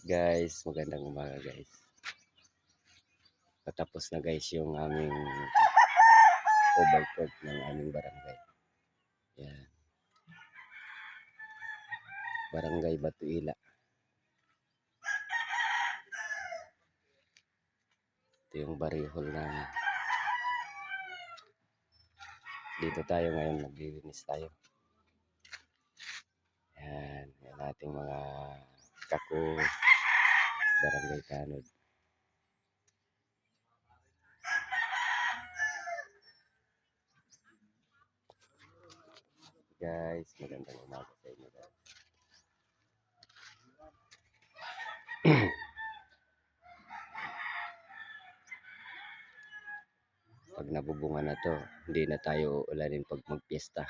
Guys, magandang umaga guys. Patapos na guys yung aming overcoat ng aming barangay. Yan. Barangay Batuila. Ito yung barihol namin. Dito tayo ngayon, naglilinis tayo. Yan. Yan ating mga kako barangay Tanod. Guys, magandang umaga sa inyo guys. Pag nabubunga na to, hindi na tayo uulanin pag magpiesta.